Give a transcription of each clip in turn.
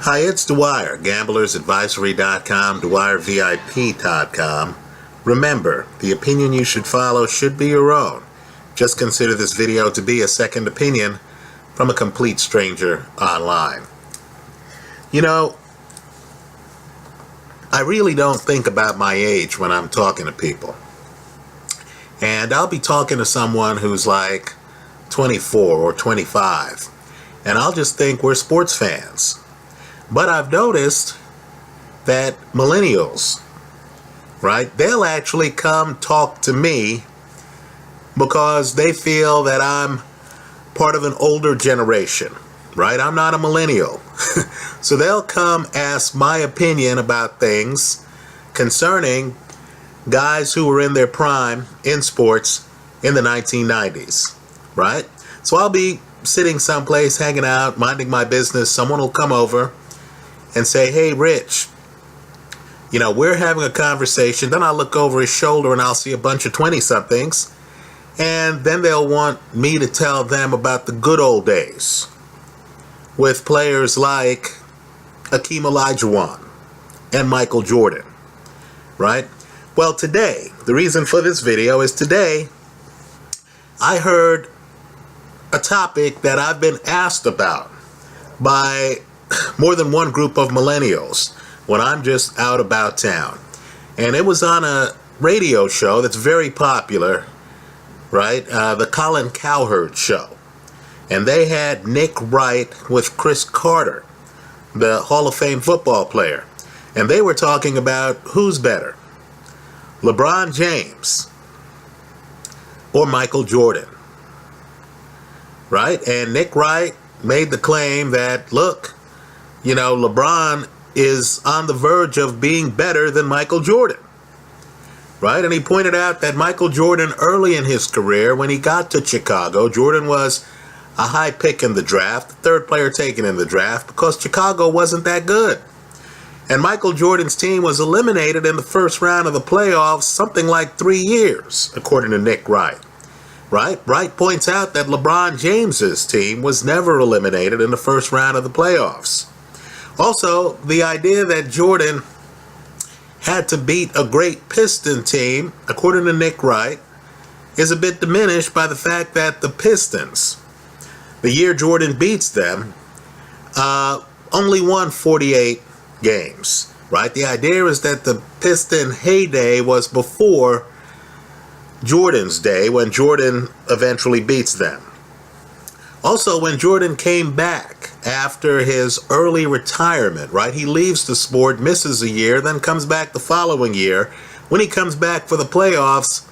Hi, it's Dwyer, gamblersadvisory.com, dwyervip.com. Remember, the opinion you should follow should be your own. Just consider this video to be a second opinion from a complete stranger online. You know, I really don't think about my age when I'm talking to people. And I'll be talking to someone who's like 24 or 25, and I'll just think we're sports fans. But I've noticed that millennials, right, they'll actually come talk to me because they feel that I'm part of an older generation, right? I'm not a millennial. So they'll come ask my opinion about things concerning guys who were in their prime in sports in the 1990s, right? So I'll be sitting someplace, hanging out, minding my business. Someone will come over and say, "Hey, Rich, we're having a conversation." Then I'll look over his shoulder and I'll see a bunch of 20-somethings. And then they'll want me to tell them about the good old days with players like Akeem Olajuwon and Michael Jordan, right? Well, today, the reason for this video is today I heard a topic that I've been asked about by more than one group of millennials when I'm just out about town. And it was on a radio show that's very popular, right? The Colin Cowherd Show. And they had Nick Wright with Chris Carter, the Hall of Fame football player. And they were talking about who's better, LeBron James or Michael Jordan, right? And Nick Wright made the claim that, look, LeBron is on the verge of being better than Michael Jordan, right? And he pointed out that Michael Jordan, early in his career, when he got to Chicago, Jordan was a high pick in the draft, the third player taken in the draft, because Chicago wasn't that good. And Michael Jordan's team was eliminated in the first round of the playoffs something like 3 years, according to Nick Wright. Right? Wright points out that LeBron James's team was never eliminated in the first round of the playoffs. Also, the idea that Jordan had to beat a great Piston team, according to Nick Wright, is a bit diminished by the fact that the Pistons, the year Jordan beats them, only won 48 games, right? The idea is that the Piston heyday was before Jordan's day, when Jordan eventually beats them. Also, when Jordan came back after his early retirement, right, he leaves the sport, misses a year, then comes back the following year. When he comes back for the playoffs,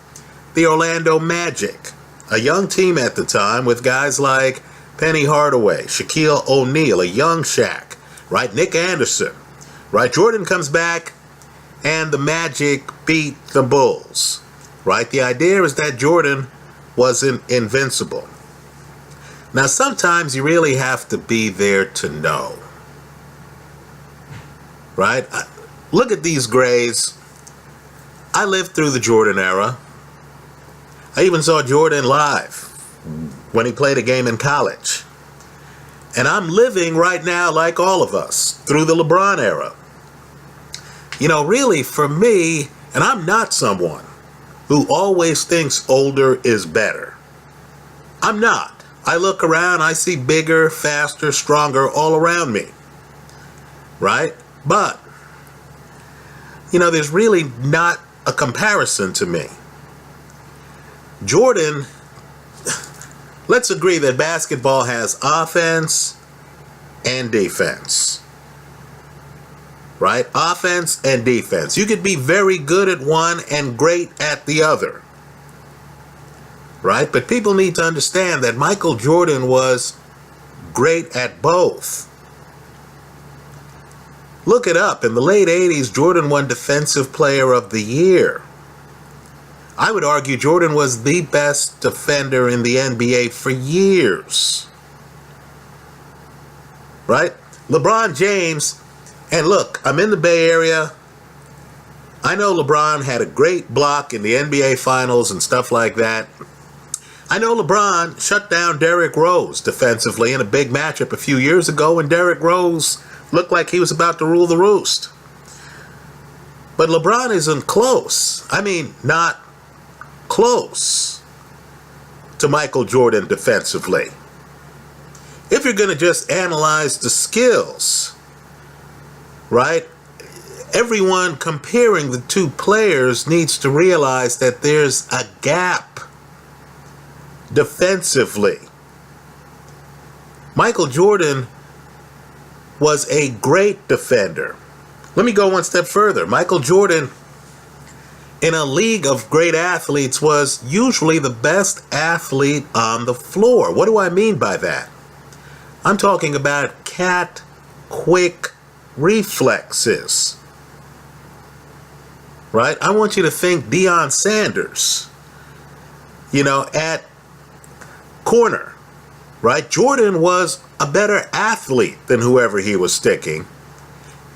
the Orlando Magic, a young team at the time with guys like Penny Hardaway, Shaquille O'Neal, a young Shaq, right, Nick Anderson, right, Jordan comes back and the Magic beat the Bulls, right? The idea is that Jordan wasn't invincible. Now, sometimes you really have to be there to know, right? Look at these grays. I lived through the Jordan era. I even saw Jordan live when he played a game in college. And I'm living right now, like all of us, through the LeBron era. Really, for me, and I'm not someone who always thinks older is better. I'm not. I look around, I see bigger, faster, stronger all around me, right? But, there's really not a comparison to me. Jordan, let's agree that basketball has offense and defense, right? Offense and defense. You could be very good at one and great at the other, right? But people need to understand that Michael Jordan was great at both. Look it up. In the late 80s, Jordan won Defensive Player of the Year. I would argue Jordan was the best defender in the NBA for years, right? LeBron James, and look, I'm in the Bay Area. I know LeBron had a great block in the NBA Finals and stuff like that. I know LeBron shut down Derrick Rose defensively in a big matchup a few years ago, and Derrick Rose Looked like he was about to rule the roost. But LeBron isn't close. I mean, not close to Michael Jordan defensively. If you're going to just analyze the skills, right? Everyone comparing the two players needs to realize that there's a gap defensively. Michael Jordan was a great defender. Let me go one step further. Michael Jordan, in a league of great athletes, was usually the best athlete on the floor. What do I mean by that? I'm talking about quick reflexes. Right? I want you to think Deion Sanders, at corner. Right? Jordan was a better athlete than whoever he was sticking.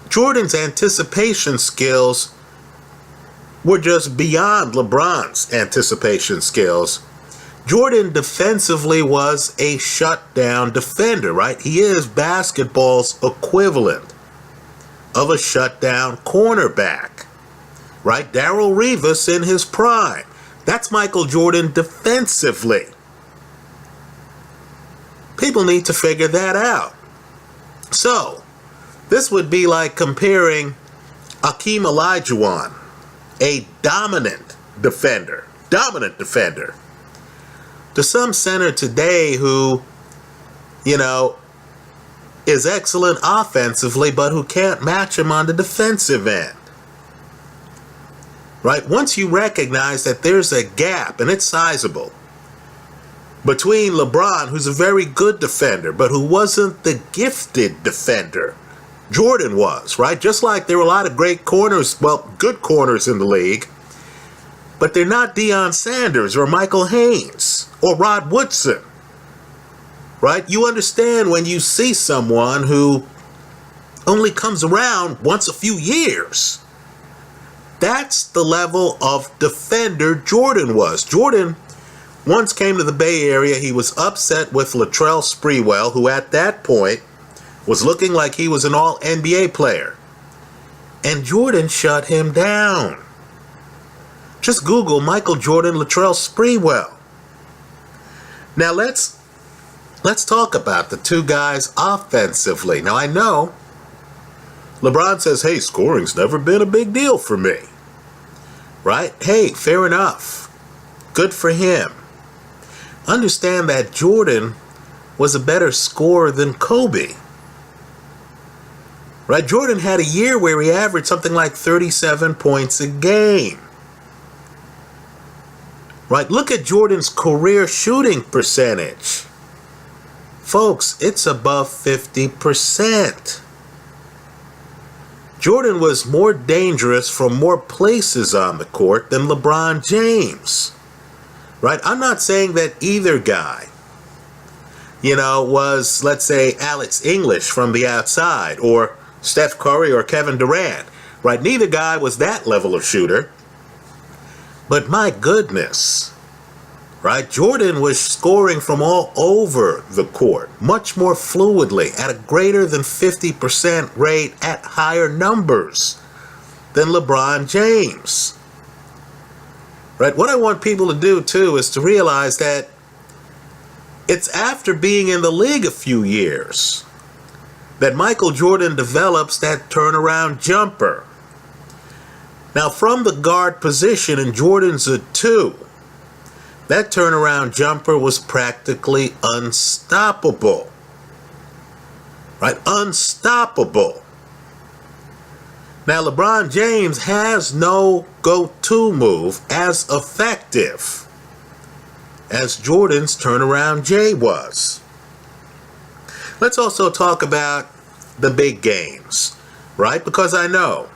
Jordan's anticipation skills were just beyond LeBron's anticipation skills. Jordan defensively was a shutdown defender, right? He is basketball's equivalent of a shutdown cornerback, right? Darrelle Revis in his prime. That's Michael Jordan defensively. People need to figure that out. So, this would be like comparing Akeem Olajuwon, a dominant defender, to some center today who, is excellent offensively, but who can't match him on the defensive end. Right? Once you recognize that there's a gap, and it's sizable, between LeBron, who's a very good defender, but who wasn't the gifted defender Jordan was, right? Just like there were a lot of great corners, good corners in the league, but they're not Deion Sanders or Michael Haynes or Rod Woodson, right? You understand when you see someone who only comes around once a few years. That's the level of defender Jordan was. Jordan once came to the Bay Area. He was upset with Latrell Sprewell, who at that point was looking like he was an all-NBA player. And Jordan shut him down. Just Google Michael Jordan, Latrell Sprewell. Now let's talk about the two guys offensively. Now I know LeBron says, hey, scoring's never been a big deal for me. Right? Hey, fair enough. Good for him. Understand that Jordan was a better scorer than Kobe. Right? Jordan had a year where he averaged something like 37 points a game. Right? Look at Jordan's career shooting percentage. Folks, it's above 50%. Jordan was more dangerous from more places on the court than LeBron James. Right? I'm not saying that either guy, was, let's say, Alex English from the outside, or Steph Curry or Kevin Durant. Right? Neither guy was that level of shooter. But my goodness, right? Jordan was scoring from all over the court, much more fluidly, at a greater than 50% rate, at higher numbers than LeBron James. Right? What I want people to do, too, is to realize that it's after being in the league a few years that Michael Jordan develops that turnaround jumper. Now, from the guard position, and Jordan's a 2, that turnaround jumper was practically unstoppable. Right? Unstoppable. Now, LeBron James has no go-to move as effective as Jordan's turnaround J was. Let's also talk about the big games, right? Because I know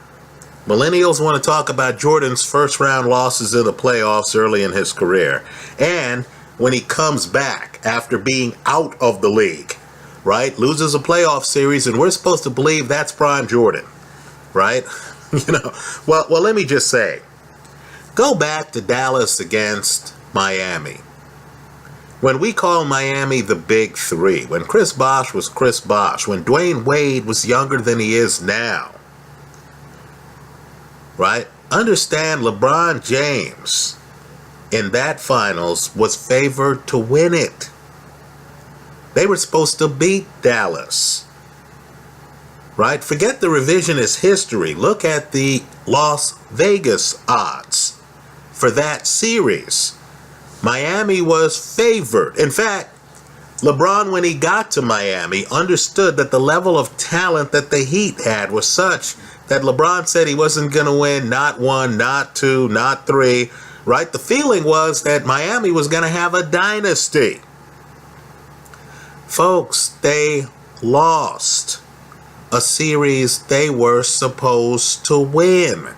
millennials want to talk about Jordan's first-round losses in the playoffs early in his career, and when he comes back after being out of the league, right? Loses a playoff series, and we're supposed to believe that's prime Jordan, right? Well, let me just say, go back to Dallas against Miami, When we call Miami the Big Three, when Chris Bosh was Chris Bosh, when Dwayne Wade was younger than he is now, right? Understand LeBron James in that finals was favored to win it. They were supposed to beat Dallas, right? Forget the revisionist history. Look at the Las Vegas odds for that series. Miami was favored. In fact, LeBron, when he got to Miami, understood that the level of talent that the Heat had was such that LeBron said he wasn't going to win not one, not two, not three, right? The feeling was that Miami was going to have a dynasty. Folks, they lost a series they were supposed to win.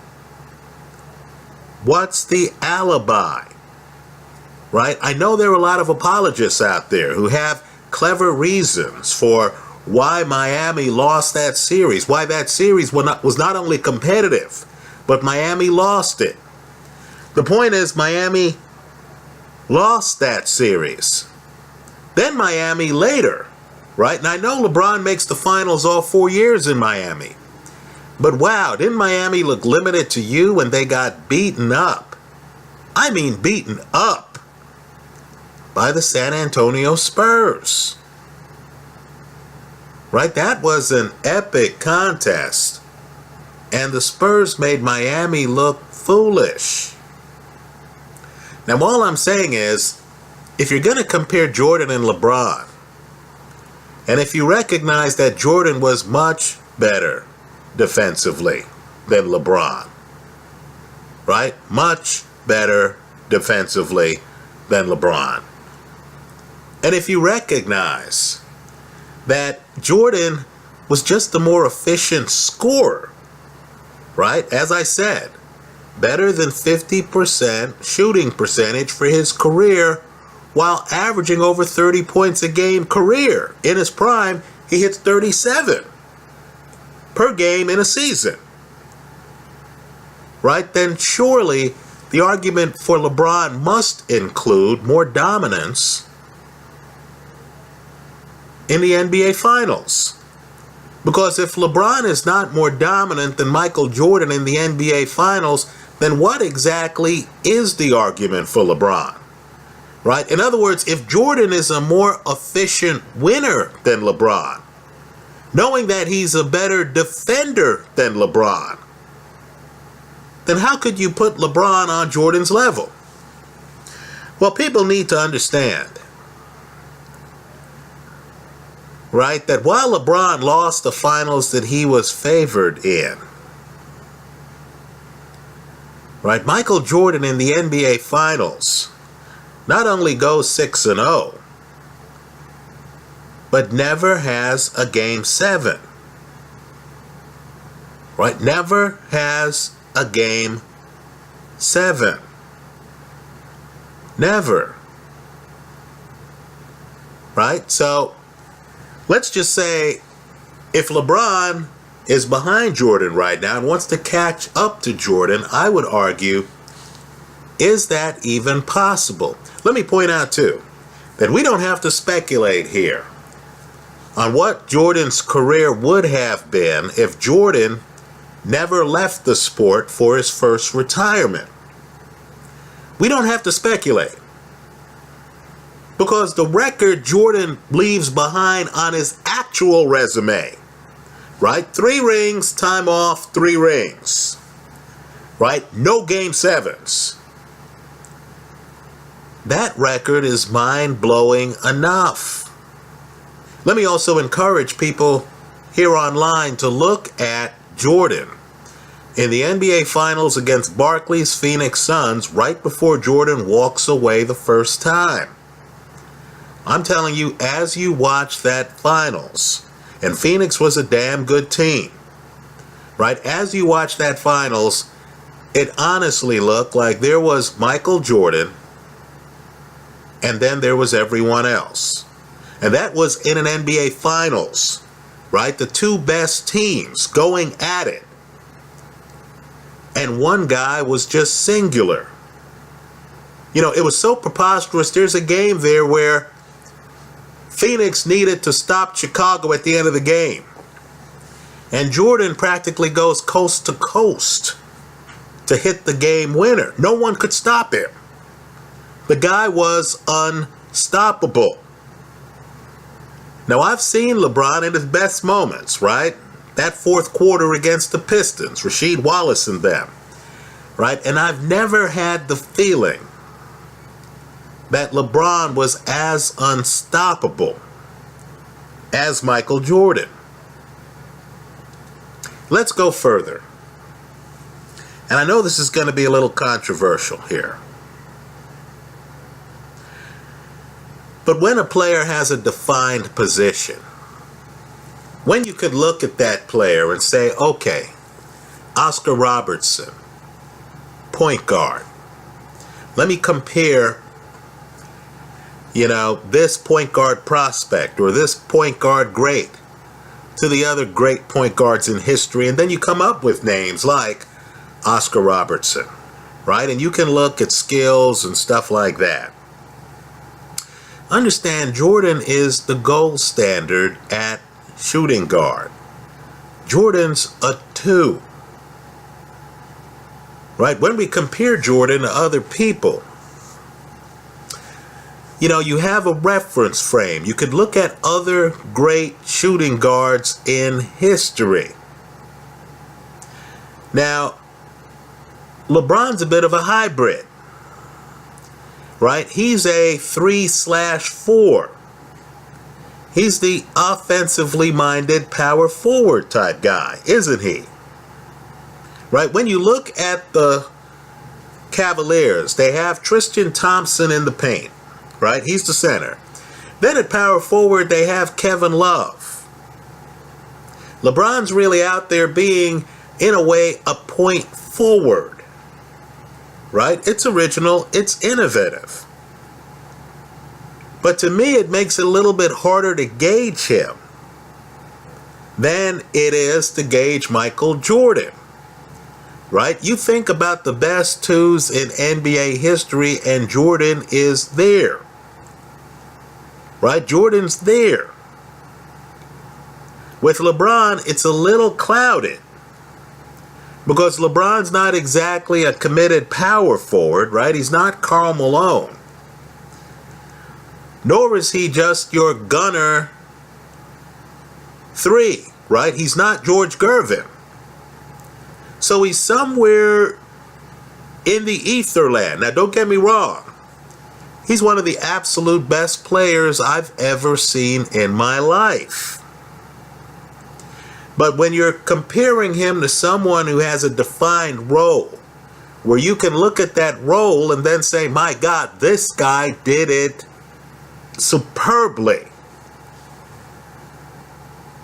What's the alibi? Right? I know there are a lot of apologists out there who have clever reasons for why Miami lost that series, why that series was not only competitive, but Miami lost it. The point is, Miami lost that series. Then Miami later, right? And I know LeBron makes the finals all 4 years in Miami. But wow, didn't Miami look limited to you when they got beaten up? I mean beaten up by the San Antonio Spurs. Right? That was an epic contest. And the Spurs made Miami look foolish. Now, all I'm saying is, if you're going to compare Jordan and LeBron, and if you recognize that Jordan was much better defensively than LeBron, right? Much better defensively than LeBron. And if you recognize that Jordan was just the more efficient scorer, right? As I said, better than 50% shooting percentage for his career while averaging over 30 points a game career. In his prime, he hits 37 per game in a season, right? Then surely the argument for LeBron must include more dominance in the NBA Finals. Because if LeBron is not more dominant than Michael Jordan in the NBA Finals, then what exactly is the argument for LeBron? Right? In other words, if Jordan is a more efficient winner than LeBron, knowing that he's a better defender than LeBron, then how could you put LeBron on Jordan's level? Well, people need to understand, right, that while LeBron lost the finals that he was favored in, right, Michael Jordan in the NBA Finals not only goes 6-0, but never has a Game 7. Right? Never has a Game 7. Never. Right? So, let's just say if LeBron is behind Jordan right now and wants to catch up to Jordan, I would argue, is that even possible? Let me point out, too, that we don't have to speculate here on what Jordan's career would have been if Jordan never left the sport for his first retirement. We don't have to speculate, because the record Jordan leaves behind on his actual resume, right? 3 rings, time off, 3 rings, right? No Game 7s. That record is mind-blowing enough. Let me also encourage people here online to look at Jordan in the NBA Finals against Barkley's Phoenix Suns right before Jordan walks away the first time. I'm telling you, as you watch that Finals, and Phoenix was a damn good team, right? As you watch that Finals, it honestly looked like there was Michael Jordan, and then there was everyone else. And that was in an NBA Finals, right? The 2 best teams going at it. And one guy was just singular. It was so preposterous. There's a game there where Phoenix needed to stop Chicago at the end of the game. And Jordan practically goes coast to coast to hit the game winner. No one could stop him. The guy was unstoppable. Now, I've seen LeBron in his best moments, right? That fourth quarter against the Pistons, Rasheed Wallace and them, right? And I've never had the feeling that LeBron was as unstoppable as Michael Jordan. Let's go further. And I know this is going to be a little controversial here. But when a player has a defined position, when you could look at that player and say, okay, Oscar Robertson, point guard. Let me compare, this point guard prospect or this point guard great to the other great point guards in history. And then you come up with names like Oscar Robertson, right? And you can look at skills and stuff like that. Understand, Jordan is the gold standard at shooting guard. Jordan's a 2. Right? When we compare Jordan to other people, you have a reference frame. You could look at other great shooting guards in history. Now, LeBron's a bit of a hybrid. Right? He's a 3/4. He's the offensively minded power forward type guy, isn't he? Right? When you look at the Cavaliers, they have Tristan Thompson in the paint. Right? He's the center. Then at power forward, they have Kevin Love. LeBron's really out there being, in a way, a point forward. Right? It's original. It's innovative. But to me, it makes it a little bit harder to gauge him than it is to gauge Michael Jordan. Right? You think about the best 2s in NBA history, and Jordan is there. Right? Jordan's there. With LeBron, it's a little clouded. Because LeBron's not exactly a committed power forward, right? He's not Karl Malone. Nor is he just your gunner 3, right? He's not George Gervin. So he's somewhere in the ether land. Now, don't get me wrong. He's one of the absolute best players I've ever seen in my life. But when you're comparing him to someone who has a defined role, where you can look at that role and then say, my God, this guy did it superbly.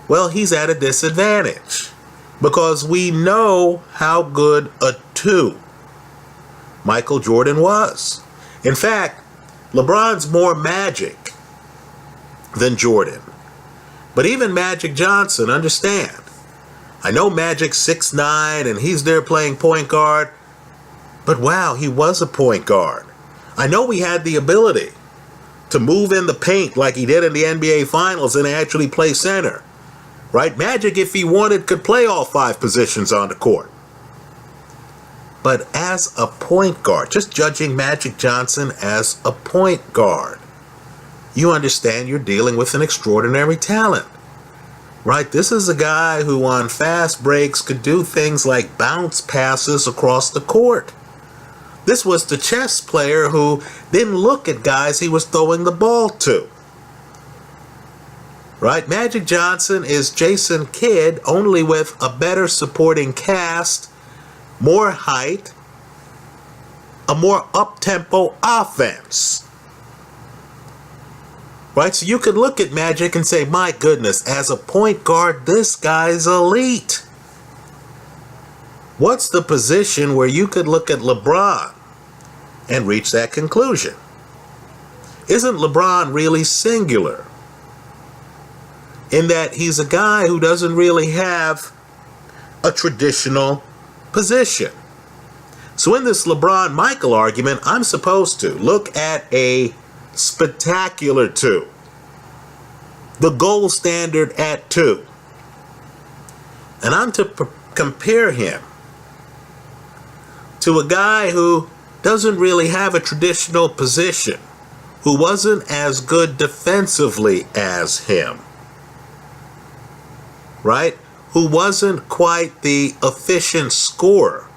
Well, he's at a disadvantage because we know how good a 2 Michael Jordan was. In fact, LeBron's more Magic than Jordan. But even Magic Johnson, understand, I know Magic's 6'9" and he's there playing point guard, but wow, he was a point guard. I know he had the ability to move in the paint like he did in the NBA Finals and actually play center. Right? Magic, if he wanted, could play all 5 positions on the court. But as a point guard, just judging Magic Johnson as a point guard, you understand you're dealing with an extraordinary talent. Right? This is a guy who on fast breaks could do things like bounce passes across the court. This was the chess player who didn't look at guys he was throwing the ball to. Right? Magic Johnson is Jason Kidd, only with a better supporting cast, more height, a more up-tempo offense. Right? So you could look at Magic and say, my goodness, as a point guard, this guy's elite. What's the position where you could look at LeBron and reach that conclusion? Isn't LeBron really singular? In that he's a guy who doesn't really have a traditional position. So in this LeBron-Michael argument, I'm supposed to look at a spectacular 2, the gold standard at 2, and I'm to compare him to a guy who doesn't really have a traditional position, who wasn't as good defensively as him, right? Who wasn't quite the efficient scorer,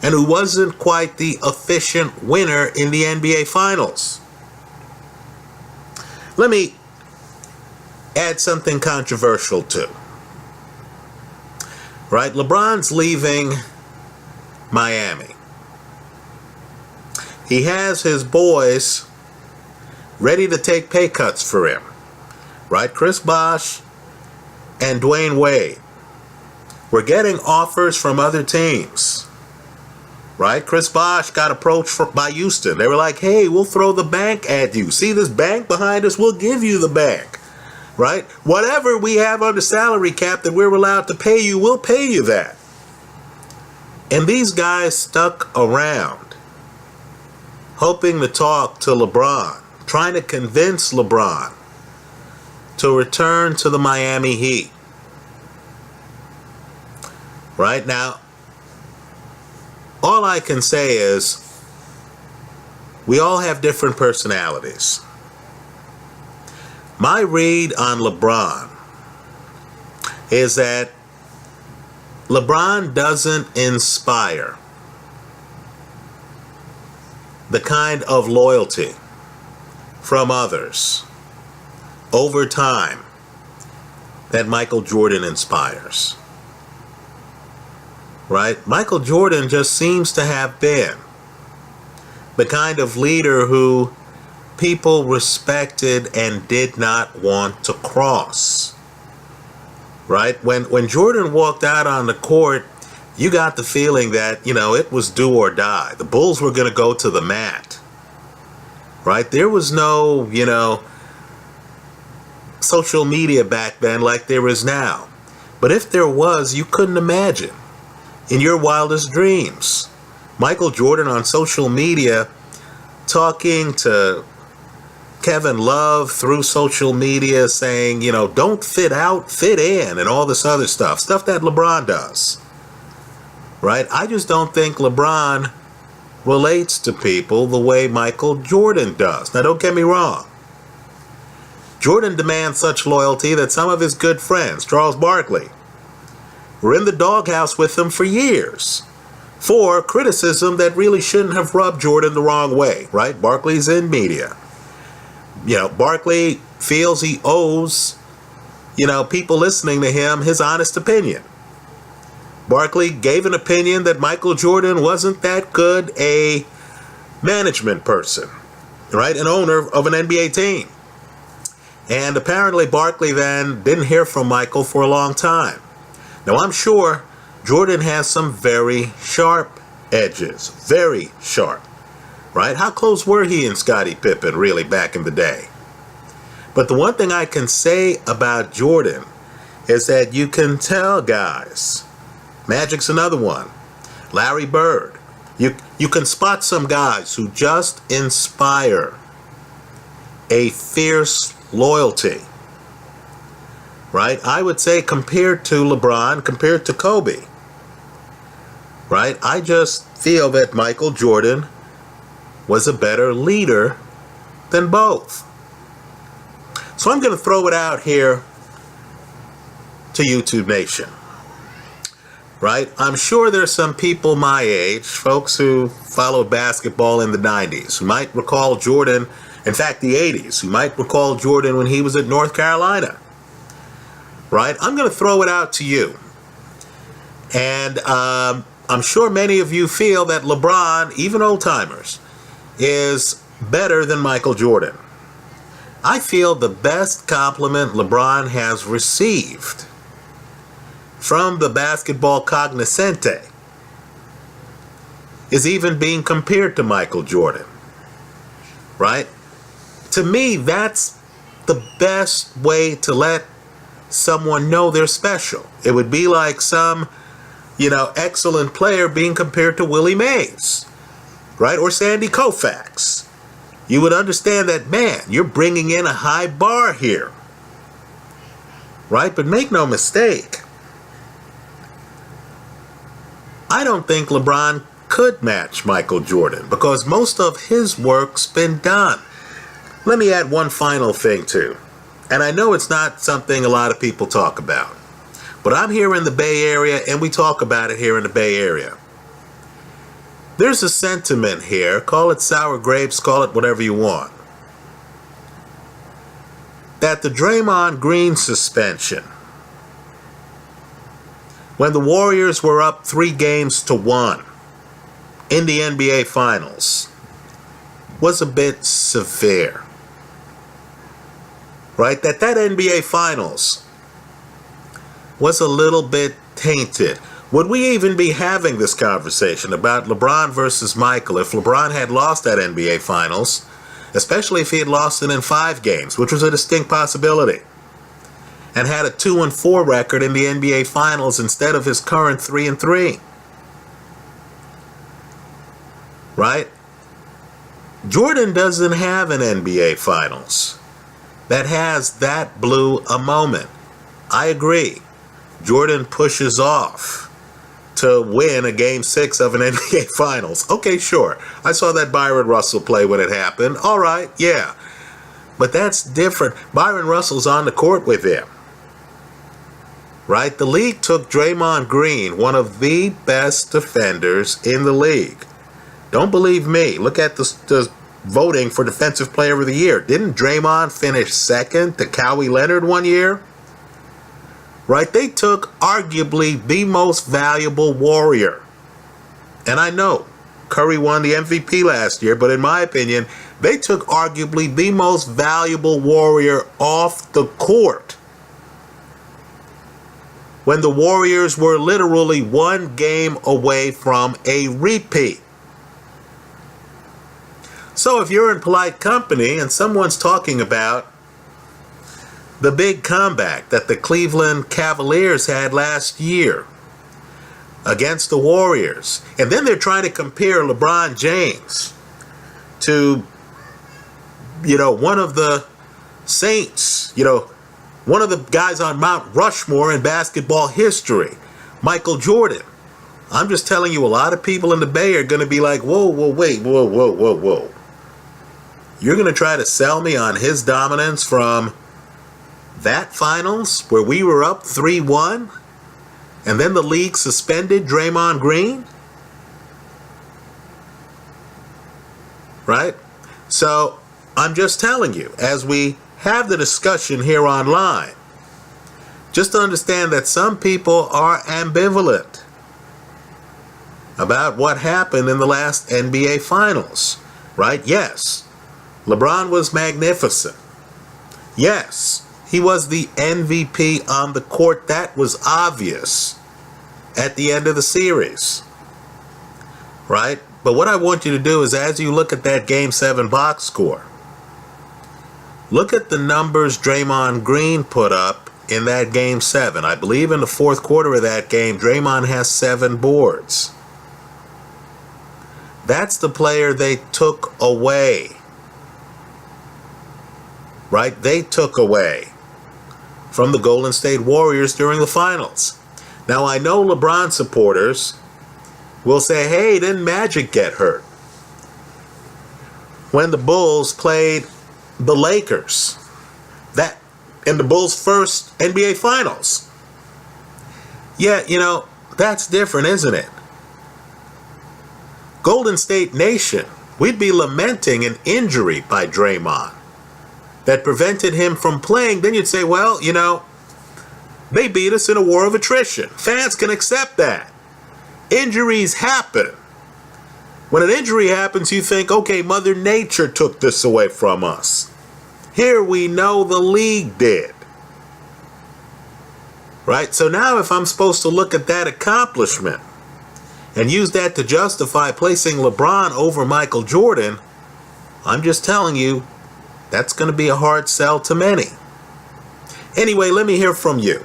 and who wasn't quite the efficient winner in the NBA Finals. Let me add something controversial too. Right? LeBron's leaving Miami. He has his boys ready to take pay cuts for him. Right? Chris Bosh and Dwayne Wade were getting offers from other teams. Right? Chris Bosh got approached by Houston. They were like, hey, we'll throw the bank at you. See this bank behind us? We'll give you the bank. Right? Whatever we have on the salary cap that we're allowed to pay you, we'll pay you that. And these guys stuck around, hoping to talk to LeBron, trying to convince LeBron to return to the Miami Heat. Right now, all I can say is we all have different personalities. My read on LeBron is that LeBron doesn't inspire the kind of loyalty from others over time that Michael Jordan inspires. Right? Michael Jordan just seems to have been the kind of leader who people respected and did not want to cross. Right? When Jordan walked out on the court, you got the feeling that, it was do or die. The Bulls were going to go to the mat. Right? There was no, social media back then like there is now. But if there was, you couldn't imagine in your wildest dreams Michael Jordan on social media talking to Kevin Love through social media saying, don't fit out, fit in, and all this other stuff that LeBron does. Right? I just don't think LeBron relates to people the way Michael Jordan does. Now, don't get me wrong. Jordan demands such loyalty that some of his good friends, Charles Barkley, were in the doghouse with him for years for criticism that really shouldn't have rubbed Jordan the wrong way, right? Barkley's in media. Barkley feels he owes, people listening to him his honest opinion. Barkley gave an opinion that Michael Jordan wasn't that good a management person, right? An owner of an NBA team. And apparently Barkley then didn't hear from Michael for a long time. Now, I'm sure Jordan has some very sharp edges, very sharp, right? How close were he and Scottie Pippen really back in the day? But the one thing I can say about Jordan is that you can tell guys, Magic's another one, Larry Bird, you can spot some guys who just inspire a fierce loyalty. Right? I would say compared to LeBron, compared to Kobe. Right? I just feel that Michael Jordan was a better leader than both. So I'm going to throw it out here to YouTube Nation. Right? I'm sure there's some people my age, folks who followed basketball in the 90s, who might recall Jordan, in fact the 80s, who might recall Jordan when he was at North Carolina. Right? I'm going to throw it out to you. And I'm sure many of you feel that LeBron, even old-timers, is better than Michael Jordan. I feel the best compliment LeBron has received from the basketball cognoscente is even being compared to Michael Jordan. Right? To me, that's the best way to let someone know they're special. It would be like some, excellent player being compared to Willie Mays, right? Or Sandy Koufax. You would understand that, man, you're bringing in a high bar here, right? But make no mistake, I don't think LeBron could match Michael Jordan because most of his work's been done. Let me add one final thing too. And I know it's not something a lot of people talk about, but I'm here in the Bay Area and we talk about it here in the Bay Area. There's a sentiment here, call it sour grapes, call it whatever you want, that the Draymond Green suspension, when the Warriors were up 3-1 in the NBA Finals, was a bit severe. Right? That NBA Finals was a little bit tainted. Would we even be having this conversation about LeBron versus Michael if LeBron had lost that NBA Finals, especially if he had lost it in 5 games, which was a distinct possibility, and had a 2-4 record in the NBA Finals instead of his current 3-3? Right? Jordan doesn't have an NBA Finals that has that blue a moment. I agree. Jordan pushes off to win a Game 6 of an NBA Finals. Okay, sure. I saw that Byron Russell play when it happened. All right, yeah. But that's different. Byron Russell's on the court with him. Right? The league took Draymond Green, one of the best defenders in the league. Don't believe me. Look at the voting for Defensive Player of the Year. Didn't Draymond finish second to Kawhi Leonard one year? Right? They took arguably the most valuable Warrior. And I know Curry won the MVP last year, but in my opinion, they took arguably the most valuable Warrior off the court when the Warriors were literally 1 game away from a repeat. So if you're in polite company and someone's talking about the big comeback that the Cleveland Cavaliers had last year against the Warriors, and then they're trying to compare LeBron James to, one of the saints, one of the guys on Mount Rushmore in basketball history, Michael Jordan. I'm just telling you, a lot of people in the Bay are going to be like, whoa. You're going to try to sell me on his dominance from that finals where we were up 3-1 and then the league suspended Draymond Green? Right? So I'm just telling you, as we have the discussion here online, just understand that some people are ambivalent about what happened in the last NBA Finals. Right? Yes. LeBron was magnificent. Yes, he was the MVP on the court. That was obvious at the end of the series. Right? But what I want you to do is, as you look at that Game 7 box score, look at the numbers Draymond Green put up in that Game 7. I believe in the fourth quarter of that game, Draymond has 7 boards. That's the player they took away. Right? They took away from the Golden State Warriors during the finals. Now, I know LeBron supporters will say, hey, didn't Magic get hurt when the Bulls played the Lakers that in the Bulls' first NBA Finals? Yeah, that's different, isn't it? Golden State Nation, we'd be lamenting an injury by Draymond that prevented him from playing. Then you'd say, well, they beat us in a war of attrition. Fans can accept that. Injuries happen. When an injury happens, you think, okay, Mother Nature took this away from us. Here we know the league did. Right? So now if I'm supposed to look at that accomplishment and use that to justify placing LeBron over Michael Jordan, I'm just telling you, that's going to be a hard sell to many. Anyway, let me hear from you.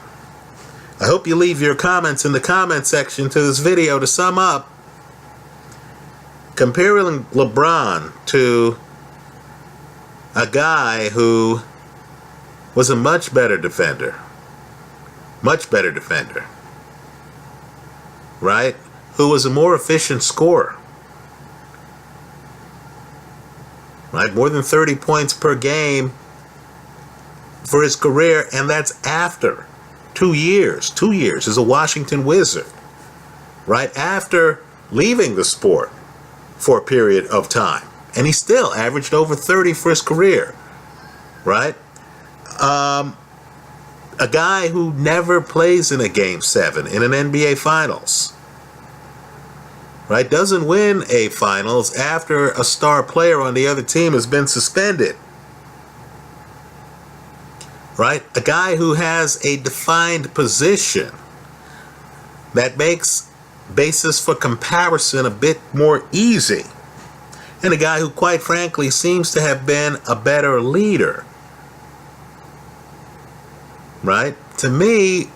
I hope you leave your comments in the comment section to this video. To sum up, comparing LeBron to a guy who was a much better defender, right? Who was a more efficient scorer, right? More than 30 points per game for his career, and that's after 2 years as a Washington Wizard, right? After leaving the sport for a period of time. And he still averaged over 30 for his career, right? A guy who never plays in a Game 7 in an NBA Finals, right? Doesn't win a Finals after a star player on the other team has been suspended, right? A guy who has a defined position that makes basis for comparison a bit more easy. And a guy who, quite frankly, seems to have been a better leader, right? To me,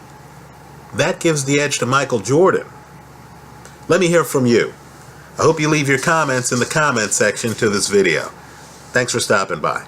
that gives the edge to Michael Jordan. Let me hear from you. I hope you leave your comments in the comment section to this video. Thanks for stopping by.